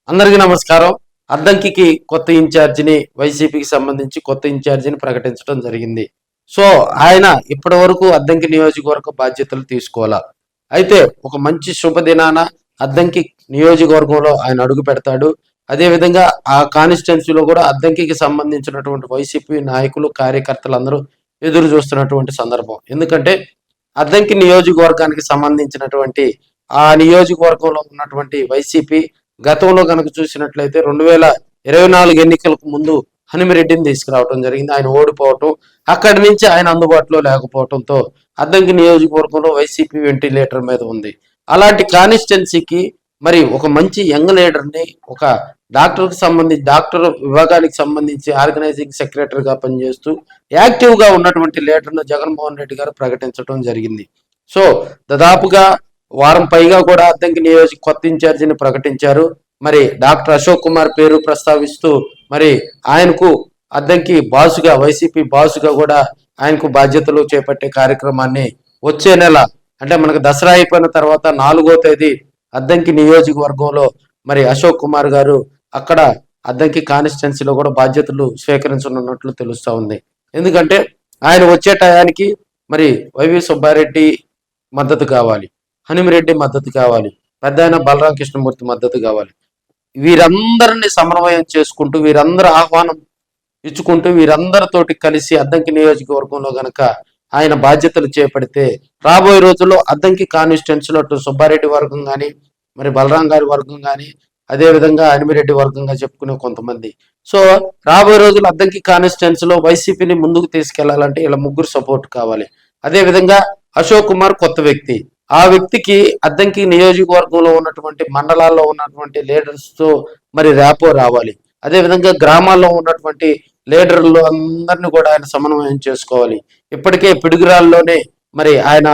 అందరికీ నమస్కారం. అద్దంకికి కొత్త ఇన్ఛార్జిని వైసీపీకి సంబంధించి కొత్త ఇన్ఛార్జిని ప్రకటించడం జరిగింది. సో ఆయన ఇప్పటి వరకు అద్దంకి నియోజకవర్గ బాధ్యతలు తీసుకోవాలా. అయితే ఒక మంచి శుభదినాన అద్దంకి నియోజకవర్గంలో ఆయన అడుగు పెడతాడు. అదేవిధంగా ఆ కాన్స్టిట్యున్సీలో కూడా అద్దంకికి సంబంధించినటువంటి వైసీపీ నాయకులు కార్యకర్తలు అందరూ ఎదురు చూస్తున్నటువంటి సందర్భం. ఎందుకంటే అద్దంకి నియోజకవర్గానికి సంబంధించినటువంటి ఆ నియోజకవర్గంలో ఉన్నటువంటి వైసీపీ గతంలో కనుక చూసినట్లయితే 2024 ఎన్నికలకు ముందు హనుమిరెడ్డిని తీసుకురావడం జరిగింది. ఆయన ఓడిపోవటం, అక్కడి నుంచి ఆయన అందుబాటులో లేకపోవడంతో అద్దంకి నియోజకవర్గంలో వైసీపీ వెంటిలేటర్ మీద ఉంది. అలాంటి కాన్స్టిట్యున్సీకి మరి ఒక మంచి యంగ్ లీడర్ని, ఒక డాక్టర్ విభాగానికి సంబంధించి ఆర్గనైజింగ్ సెక్రటరీగా పనిచేస్తూ యాక్టివ్గా ఉన్నటువంటి లీడర్ను జగన్మోహన్ రెడ్డి గారు ప్రకటించడం జరిగింది. సో దాదాపుగా వారం పైగా కూడా అద్దంకి కొత్త ఇన్ఛార్జిని ప్రకటించారు. మరి డాక్టర్ అశోక్ కుమార్ పేరు ప్రస్తావిస్తూ మరి ఆయనకు అద్దంకి బాసుగా, వైసీపీ బాసుగా కూడా ఆయనకు బాధ్యతలు చేపట్టే కార్యక్రమాన్ని వచ్చే నెల అంటే మనకు దసరా అయిపోయిన తర్వాత 4వ తేదీ అద్దంకి నియోజకవర్గంలో మరి అశోక్ కుమార్ గారు అక్కడ అద్దంకి కాన్స్టిట్యున్సీలో కూడా బాధ్యతలు స్వీకరించనున్నట్లు తెలుస్తా ఉంది. ఎందుకంటే ఆయన వచ్చే టయానికి మరి వైవి సుబ్బారెడ్డి మద్దతు కావాలి, హనుమిరెడ్డి మద్దతు కావాలి, పెద్ద ఆయన బలరాం కృష్ణమూర్తి మద్దతు కావాలి. వీరందరిని సమన్వయం చేసుకుంటూ, వీరందరూ ఆహ్వానం ఇచ్చుకుంటూ, వీరందరితోటి కలిసి అద్దంకి నియోజకవర్గంలో గనక ఆయన బాధ్యతలు చేపడితే రాబోయే రోజుల్లో అద్దంకి కాన్స్టిట్యున్సీలో అటు సుబ్బారెడ్డి వర్గం కానీ, మరి బలరాం గారి వర్గం కానీ, అదేవిధంగా హనుమిరెడ్డి వర్గంగా చెప్పుకునే కొంతమంది. సో రాబోయే రోజుల్లో అద్దంకి కాన్స్టిట్యున్సీలో వైసీపీని ముందుకు తీసుకెళ్లాలంటే ఇలా ముగ్గురు సపోర్ట్ కావాలి. అదేవిధంగా అశోక్ కుమార్ కొత్త వ్యక్తి, ఆ వ్యక్తికి అద్దంకి నియోజకవర్గంలో ఉన్నటువంటి మండలాల్లో ఉన్నటువంటి లీడర్స్ తో మరి ర్యాపో రావాలి. అదేవిధంగా గ్రామాల్లో ఉన్నటువంటి లీడర్లు అందరినీ కూడా ఆయన సమన్వయం చేసుకోవాలి. ఇప్పటికే పిడుగురాల్లోనే మరి ఆయన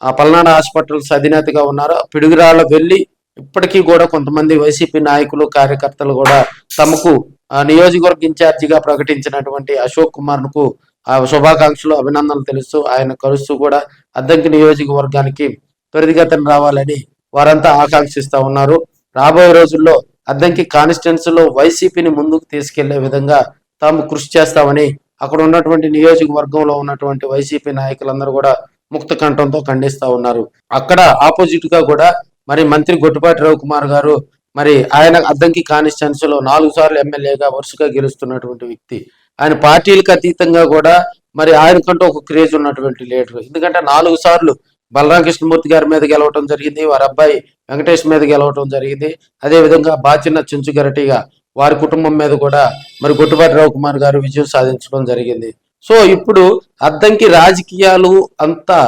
ఆ పల్నాడు హాస్పిటల్స్ అధినేతగా ఉన్నారు. పిడుగురాళ్ళ వెళ్ళి ఇప్పటికీ కూడా కొంతమంది వైసీపీ నాయకులు కార్యకర్తలు కూడా తమకు ఆ నియోజకవర్గ ఇన్ఛార్జిగా ప్రకటించినటువంటి అశోక్ కుమార్ కు ఆ శుభాకాంక్షలు, అభినందనలు తెలుస్తూ ఆయన కలుస్తూ కూడా అద్దంకి నియోజకవర్గానికి త్వరితగతిన రావాలని వారంతా ఆకాంక్షిస్తా ఉన్నారు. రాబోయే రోజుల్లో అద్దంకి కాన్స్టిట్యున్సీలో వైసీపీని ముందుకు తీసుకెళ్లే విధంగా తాము కృషి చేస్తామని అక్కడ ఉన్నటువంటి నియోజకవర్గంలో ఉన్నటువంటి వైసీపీ నాయకులందరూ కూడా ముక్త కంఠంతో ఖండిస్తా ఉన్నారు. అక్కడ ఆపోజిట్ గా కూడా మరి మంత్రి గొట్టిపాటి రవికుమార్ గారు మరి ఆయన అద్దంకి కాన్స్టిట్యున్సీలో 4 సార్లు ఎమ్మెల్యేగా వరుసగా గెలుస్తున్నటువంటి వ్యక్తి. ఆయన పార్టీలకు అతీతంగా కూడా మరి ఆయనకంటూ ఒక క్రేజ్ ఉన్నటువంటి లీడర్. ఎందుకంటే 4 సార్లు బలరాం కృష్ణమూర్తి గారి మీద గెలవటం జరిగింది, వారి అబ్బాయి వెంకటేష్ మీద గెలవటం జరిగింది. అదేవిధంగా బాచిన్న చించుగరటిగా వారి కుటుంబం మీద కూడా మరి గొట్టిపాటి రవికుమార్ గారు విజయం సాధించడం జరిగింది. సో ఇప్పుడు అద్దంకి రాజకీయాలు అంతా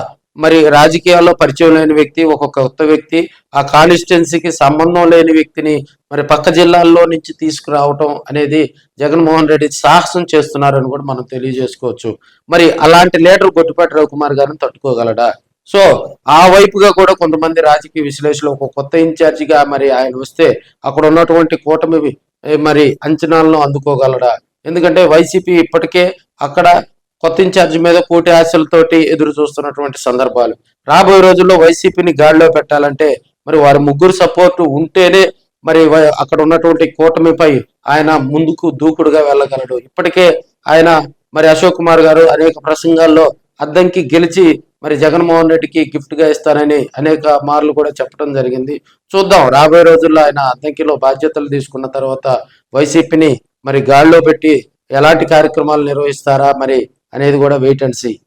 మరి రాజకీయాల్లో పరిచయం లేని వ్యక్తి, ఒక కొత్త వ్యక్తి, ఆ కాన్స్టిట్యున్సీకి సంబంధం లేని వ్యక్తిని మరి పక్క జిల్లాల్లో నుంచి తీసుకురావటం అనేది జగన్మోహన్ రెడ్డి సాహసం చేస్తున్నారని కూడా మనం తెలియజేసుకోవచ్చు. మరి అలాంటి లీడర్ గొట్టిపాటి రవికుమార్ గారిని తట్టుకోగలడా? సో ఆ వైపుగా కూడా కొంతమంది రాజకీయ విశ్లేషకులు ఒక కొత్త ఇన్ఛార్జిగా మరి ఆయన వస్తే అక్కడ ఉన్నటువంటి కూటమి మరి అంచనాలను అందుకోగలడా? ఎందుకంటే వైసీపీ ఇప్పటికే అక్కడ కొత్త ఇన్ఛార్జి మీద కోటి ఆశలతోటి ఎదురు చూస్తున్నటువంటి సందర్భాలు. రాబోయే రోజుల్లో వైసీపీని గాడిలో పెట్టాలంటే మరి వారి ముగ్గురు సపోర్టు ఉంటేనే మరి అక్కడ ఉన్నటువంటి కూటమిపై ఆయన ముందుకు దూకుడుగా వెళ్ళగలడు. ఇప్పటికే ఆయన మరి అశోక్ కుమార్ గారు అనేక ప్రసంగాల్లో అద్దంకి గెలిచి మరి జగన్మోహన్ రెడ్డికి గిఫ్ట్ గా ఇస్తానని అనేక మార్లు కూడా చెప్పడం జరిగింది. చూద్దాం రాబోయే రోజుల్లో ఆయన అద్దంకిలో బాధ్యతలు తీసుకున్న తర్వాత వైసీపీని మరి గాడిలో పెట్టి ఎలాంటి కార్యక్రమాలు నిర్వహిస్తారా మరి అనేది కూడా వెయిట్ అండ్ సీ.